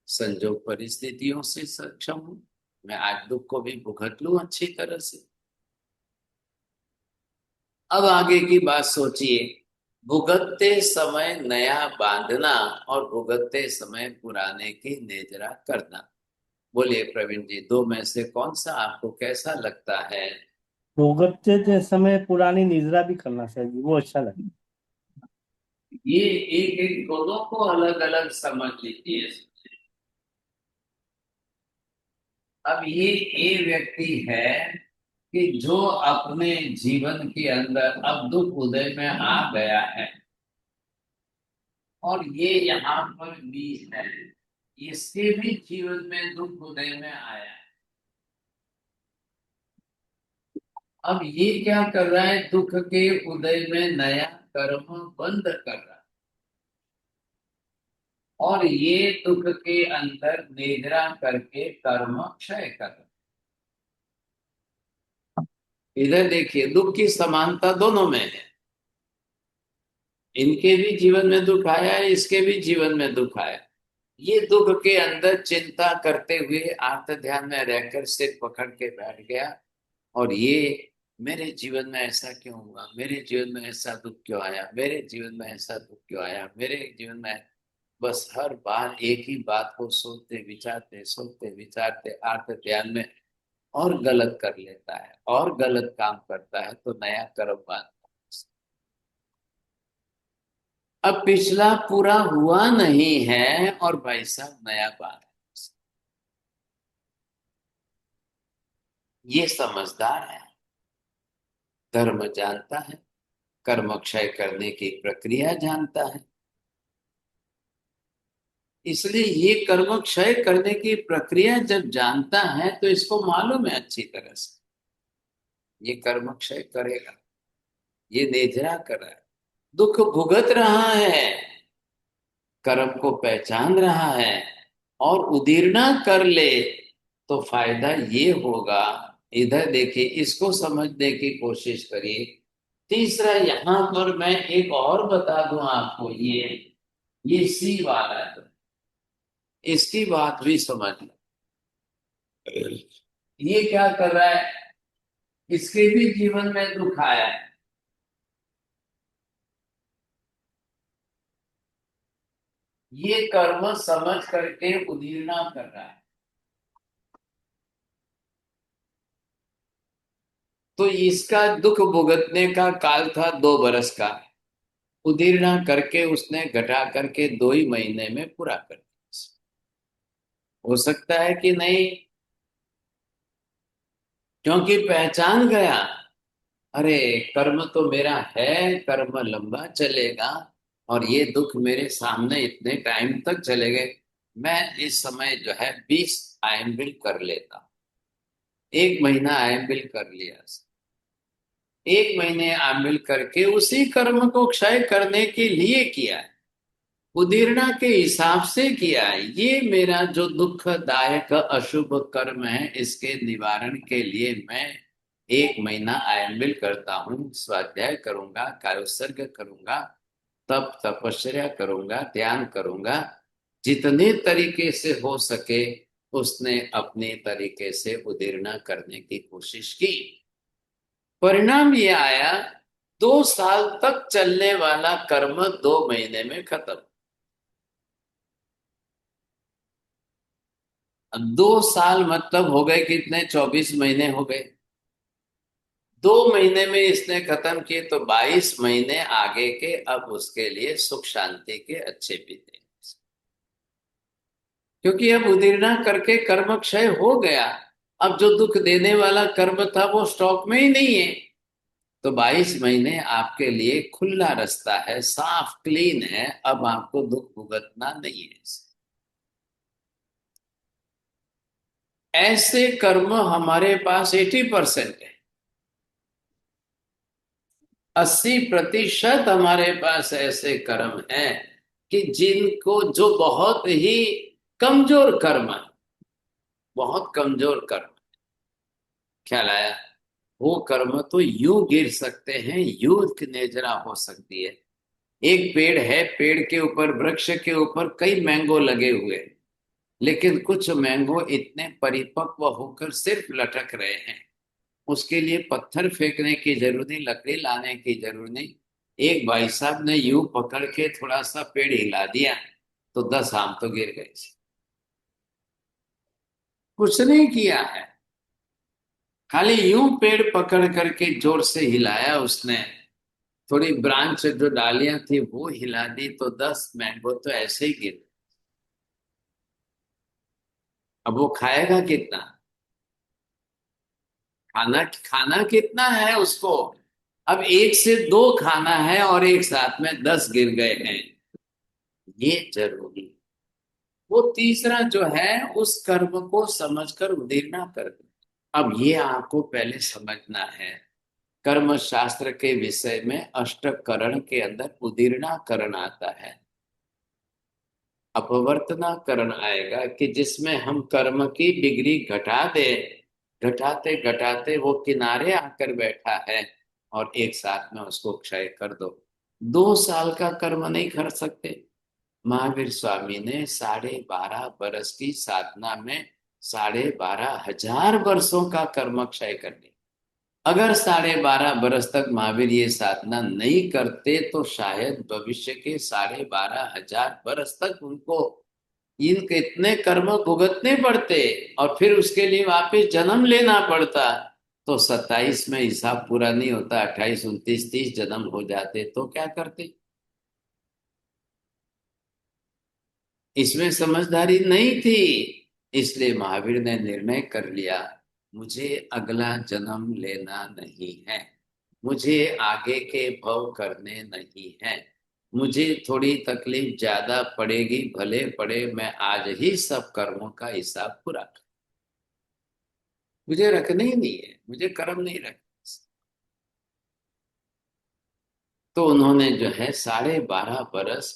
संजोग परिस्थितियों से सक्षम हूं, मैं आज दुख को भी भुगत लूं अच्छी तरह से। अब आगे की बात सोचिए, भुगतते समय नया बांधना और भुगतते समय पुराने की नेजरा करना। बोलिए प्रवीण जी, दो में से कौन सा आपको कैसा लगता है? भुगतते समय पुरानी निद्रा भी करना चाहिए, वो अच्छा लगता ये एक एक दोनों को अलग अलग समझ लीजिए। अब ये व्यक्ति है कि जो अपने जीवन के अंदर अब दुख उदय में आ गया है, और ये यहाँ पर भी है, इसके भी जीवन में दुख उदय में आया है। अब ये क्या कर रहा है? दुख के उदय में नया कर्म बंद कर रहा है, और ये दुख के अंदर निद्रा करके कर्म क्षय कर रहा है। इधर देखिए, दुख की समानता दोनों में है। इनके भी जीवन में दुख आया है, इसके भी जीवन में दुख आया। ये दुख के अंदर चिंता करते हुए आर्त ध्यान में रहकर सिर पकड़ के बैठ गया, और ये मेरे जीवन में ऐसा क्यों हुआ, मेरे जीवन में ऐसा दुख क्यों आया, मेरे जीवन में ऐसा दुख क्यों आया, मेरे जीवन में। बस हर बार एक ही बात को सोचते विचारते आर्त ध्यान में और गलत कर लेता है, और गलत काम करता है, तो नया कर्म बांधता है। अब पिछला पूरा हुआ नहीं है, और भाई साहब नया बात है। ये समझदार है, धर्म जानता है, कर्म क्षय करने की प्रक्रिया जानता है। इसलिए ये कर्म क्षय करने की प्रक्रिया जब जानता है, तो इसको मालूम है अच्छी तरह से ये कर्म क्षय करेगा, ये नेजरा कर रहा है, दुख भुगत रहा है, कर्म को पहचान रहा है, और उदीर्णा कर ले तो फायदा ये होगा। इधर देखिए, इसको समझने की कोशिश करिए। तीसरा, यहां पर मैं एक और बता दूं आपको, ये सी वाला है, इसकी बात भी समझ लो। ये क्या कर रहा है? इसके भी जीवन में दुख आया है, ये कर्म समझ करके उदीर्णा कर रहा है। तो इसका दुख भुगतने का काल था 2 बरस का, उदीर्णा करके उसने घटा करके 2 ही महीने में पूरा कर दिया। हो सकता है कि नहीं? क्योंकि पहचान गया, अरे कर्म तो मेरा है, कर्म लंबा चलेगा, और ये दुख मेरे सामने इतने टाइम तक चलेंगे। मैं इस समय जो है 20 आयम्बिल कर लेता, 1 महीना आयम्बिल कर लिया, 1 महीने आयम्बिल करके उसी कर्म को क्षय करने के लिए किया है, उदीर्णा के हिसाब से किया है। ये मेरा जो दुखदायक अशुभ कर्म है, इसके निवारण के लिए मैं 1 महीना आयम्बिल करता हूँ, स्वाध्याय करूंगा, कायोत्सर्ग करूंगा, तप तपस्या करूंगा, ध्यान करूंगा, जितने तरीके से हो सके उसने अपने तरीके से उदीर्णा करने की कोशिश की। परिणाम ये आया, 2 साल तक चलने वाला कर्म 2 महीने में खत्म। अब 2 साल मतलब हो गए कितने, 24 महीने हो गए। 2 महीने में इसने खत्म किए तो 22 महीने आगे के अब उसके लिए सुख शांति के अच्छे बीते, क्योंकि अब उदीर्णा करके कर्म क्षय हो गया। अब जो दुख देने वाला कर्म था वो स्टॉक में ही नहीं है। तो 22 महीने आपके लिए खुला रास्ता है, साफ क्लीन है, अब आपको दुख भुगतना नहीं है। ऐसे कर्म हमारे पास 80% है। 80% हमारे पास ऐसे कर्म हैं कि जिनको, जो बहुत ही कमजोर कर्म है, बहुत कमजोर कर्म, ख्याल आया? वो कर्म तो यूं गिर सकते हैं, यूं नेजरा हो सकती है। एक पेड़ है, पेड़ के ऊपर, वृक्ष के ऊपर कई मैंगो लगे हुए हैं, लेकिन कुछ मैंगो इतने परिपक्व होकर सिर्फ लटक रहे हैं। उसके लिए पत्थर फेंकने की जरूरत नहीं, लकड़ी लाने की जरूरत नहीं। एक भाई साहब ने यूं पकड़ के थोड़ा सा पेड़ हिला दिया तो 10 आम तो गिर गए। कुछ नहीं किया है, खाली यूं पेड़ पकड़ करके जोर से हिलाया उसने, थोड़ी ब्रांच जो डालियां थी वो हिला दी तो 10 मैंगो तो ऐसे ही गिर। अब वो खाएगा कितना? खाना खाना कितना है उसको? अब 1 से 2 खाना है और एक साथ में 10 गिर गए हैं, ये जरूरी। वो तीसरा जो है उस कर्म को समझकर उदीर्णा कर दो। अब ये आपको पहले समझना है, कर्म शास्त्र के विषय में अष्टकरण के अंदर उदीर्णा करण आता है, अपवर्तना करण आएगा, कि जिसमें हम कर्म की डिग्री घटा दे, घटाते घटाते वो किनारे आकर बैठा है और एक साथ में उसको क्षय कर दो। 2 साल का कर्म नहीं कर सकते। महावीर स्वामी ने 12.5 बरस की साधना में 12.5 हजार वर्षों का कर्म क्षय कर दिया। अगर 12.5 बरस तक महावीर ये साधना नहीं करते तो शायद भविष्य के 12.5 हजार तक उनको इनके इतने कर्म भुगतने पड़ते और फिर उसके लिए वापस जन्म लेना पड़ता। तो 27 में हिसाब पूरा नहीं होता, 28, 29, 30 जन्म हो जाते तो क्या करते? इसमें समझदारी नहीं थी, इसलिए महावीर ने निर्णय कर लिया, मुझे अगला जन्म लेना नहीं है, मुझे आगे के भव करने नहीं है, मुझे थोड़ी तकलीफ ज्यादा पड़ेगी भले पड़े, मैं आज ही सब कर्मों का हिसाब पूरा कर, मुझे रखने ही नहीं है, मुझे कर्म नहीं रखना। तो उन्होंने जो है 12.5 बरस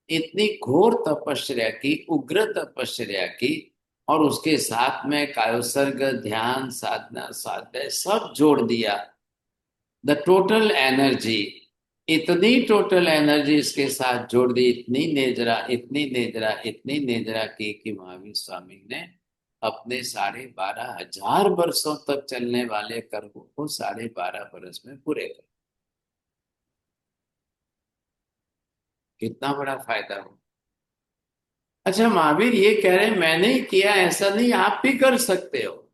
इतनी घोर तपस्या की, उग्र तपस्या की, और उसके साथ में कायोसर्ग, ध्यान, साधना, स्वाध्याय सब जोड़ दिया। द टोटल एनर्जी, इतनी टोटल एनर्जी इसके साथ जोड़ दी, इतनी नेजरा, इतनी नेजरा, इतनी नेजरा की कि महावीर स्वामी ने अपने 12.5 हजार वर्षों तक चलने वाले कर्मों को 12.5 बरस में पूरे कर। कितना बड़ा फायदा हो। अच्छा, महावीर ये कह रहे हैं मैंने ही किया, ऐसा नहीं, आप भी कर सकते हो।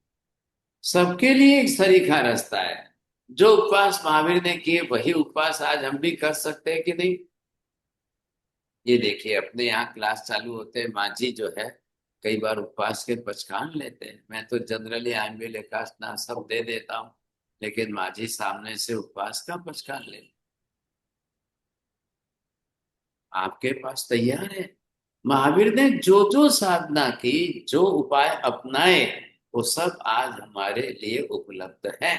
सबके लिए एक सरीखा रास्ता है। जो उपवास महावीर ने किए वही उपवास आज हम भी कर सकते हैं कि नहीं? ये देखिए, अपने यहाँ क्लास चालू होते हैं, माँ जी जो है कई बार उपवास के पचखान लेते हैं। मैं तो जनरली आम्बील एकादना सब दे देता हूँ, लेकिन माँ जी सामने से उपवास का पचखान ले। आपके पास तैयार है। महावीर ने जो जो साधना की, जो उपाय अपनाए, वो सब आज हमारे लिए उपलब्ध है।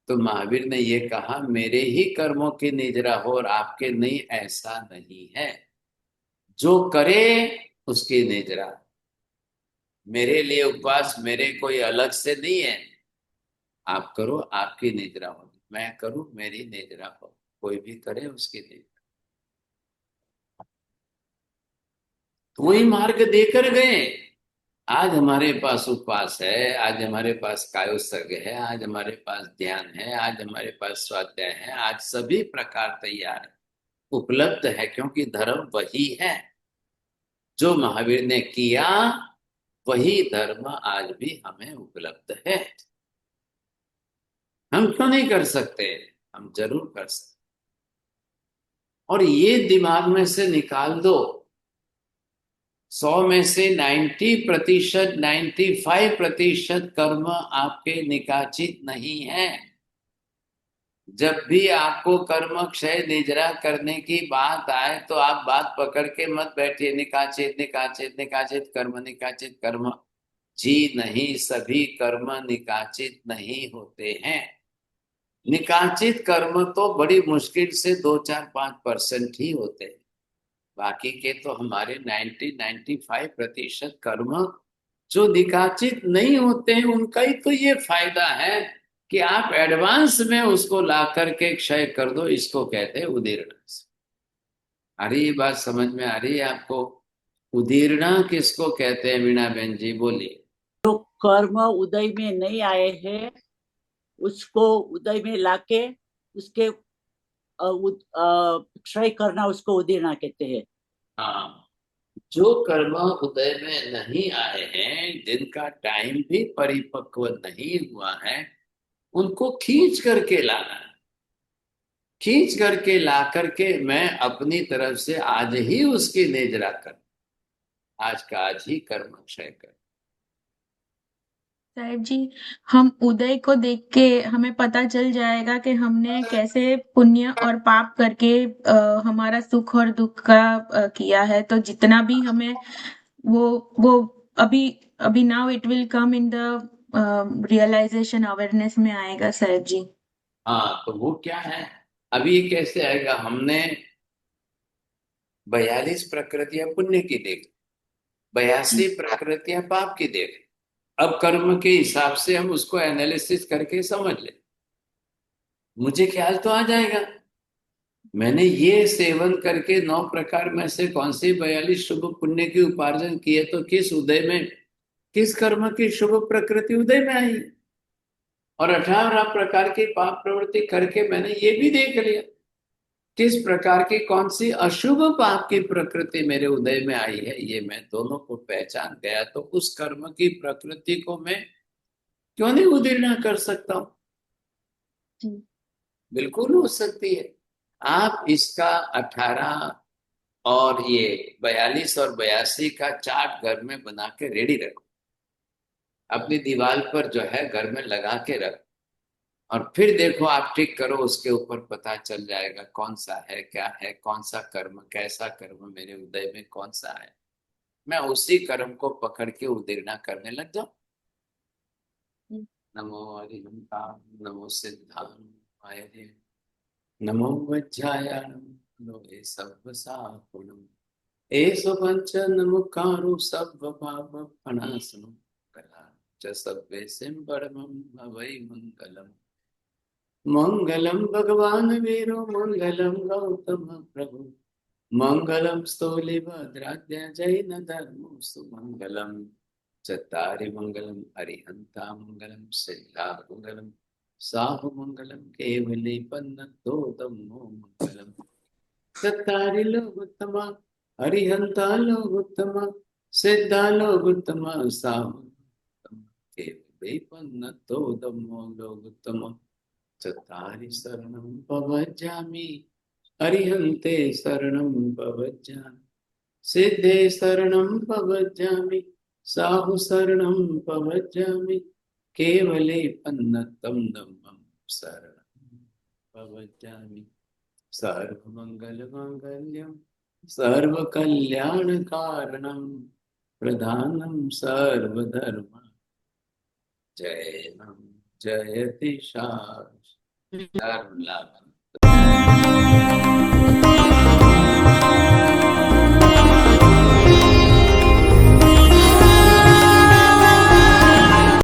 तो महावीर ने ये कहा, मेरे ही कर्मों की निजरा हो और आपके नहीं, ऐसा नहीं है। जो करे उसकी निजरा। मेरे लिए उपवास मेरे कोई अलग से नहीं है। आप करो, आपकी निजरा होगी, मैं करूं, मेरी निजरा हो, कोई भी करे उसकी निजरा। वही मार्ग देकर गए। आज हमारे पास उपवास है, आज हमारे पास कायोसर्ग है, आज हमारे पास ध्यान है, आज हमारे पास स्वाध्याय है, आज सभी प्रकार तैयार है, उपलब्ध है, क्योंकि धर्म वही है जो महावीर ने किया वही धर्म आज भी हमें उपलब्ध है। हम क्यों नहीं कर सकते? हम जरूर कर सकते। और ये दिमाग में से निकाल दो, 100 में से 90%, 95% कर्म आपके निकाचित नहीं है। जब भी आपको कर्म क्षय निजरा करने की बात आए तो आप बात पकड़ के मत बैठिए निकाचित निकाचित निकाचित कर्म। जी नहीं, सभी कर्म निकाचित नहीं होते हैं। निकाचित कर्म तो बड़ी मुश्किल से 2-4-5% ही होते हैं। बाकी के तो हमारे 90-95% कर्म जो निकाचित नहीं होते हैं, उनका ही तो ये फायदा है कि आप एडवांस में उसको ला करके क्षय कर दो। इसको कहते हैं उदीर्णा। अरे ये बात समझ में आ रही है आपको? उदीर्णा किसको कहते हैं मीना बहन जी, बोलिए। कर्म उदय में नहीं आए हैं उसको उदय में लाके उसके क्षय करना, उसको उदीर्णा कहते हैं। हाँ, जो कर्म उदय में नहीं आए हैं, जिनका टाइम भी परिपक्व नहीं हुआ है, उनको खींच करके लाना है। खींच करके ला करके मैं अपनी तरफ से आज ही उसकी निजरा कर, आज का आज ही कर्म क्षय कर। साहेब जी, हम उदय को देख के हमें पता चल जाएगा कि हमने कैसे पुण्य और पाप करके हमारा सुख और दुख का किया है। तो जितना भी हमें वो अभी अभी now it will come in the realisation awareness में आएगा साहेब जी। हाँ, तो वो क्या है? अभी ये कैसे आएगा? हमने 42 प्रकृतियां पुण्य की देख, 82 प्रकृतियां पाप की देख। अब कर्म के हिसाब से हम उसको एनालिसिस करके समझ ले, मुझे ख्याल तो आ जाएगा मैंने ये सेवन करके 9 प्रकार में से कौन सी 42 शुभ पुण्य की उपार्जन की है, तो किस उदय में, किस कर्म की शुभ प्रकृति उदय में आई है। और 18 प्रकार की पाप प्रवृत्ति करके मैंने ये भी देख लिया किस प्रकार की कौन सी अशुभ पाप की प्रकृति मेरे उदय में आई है। ये मैं दोनों को पहचान गया तो उस कर्म की प्रकृति को मैं क्यों नहीं उदीर्णा कर सकता हूं? बिल्कुल हो सकती है। आप इसका 18 और ये 42 और 82 का चार्ट घर में बना के रेडी रखो, अपनी दीवार पर जो है घर में लगा के रखो, और फिर देखो आप टिक करो, उसके ऊपर पता चल जाएगा कौन सा है, क्या है, कौन सा कर्म, कैसा कर्म मेरे उदय में कौन सा है। मैं उसी कर्म को पकड़ के उदीर्णा करने लग जाऊं। नमो हरिहंताय, नमो सिद्धाय, नमो वज्रायाणं लोहे सर्वसापुणम् एषु पञ्चनमुखारो सर्वपापप्रणाशनं कला सर्वेशं परमं भवै मङ्गलम्। मङ्गलं भगवान् वीरो मङ्गलं गौतम प्रभु मङ्गलं स्थूलिभद्राद्य जैन धर्मो सुमङ्गलं चत्तारि मङ्गलं हरिहन्ता मङ्गलं सिद्धा मङ्गलं साहु मङ्गलं केवले पन्नतोदमो मङ्गलं चत्तारि लोकोत्तमा हरिहन्ता लोकोत्तमा सिद्धा लोकोत्तमा साहु केवले पन्नतोदमो लोकोत्तमा चत्तारि शरणं पवज्जामि हरिहन्ते शरणं पवज्जामि सिद्धे शरणं पवज्जामि साहु शरणं पवज्जामि केवले पन्नतं धम्मं शरणं पवज्जामि सर्वमङ्गलमाङ्गल्यं सर्वकल्याणकारणं प्रधानं सर्वधर्म जयनं जयति शाश्वतं।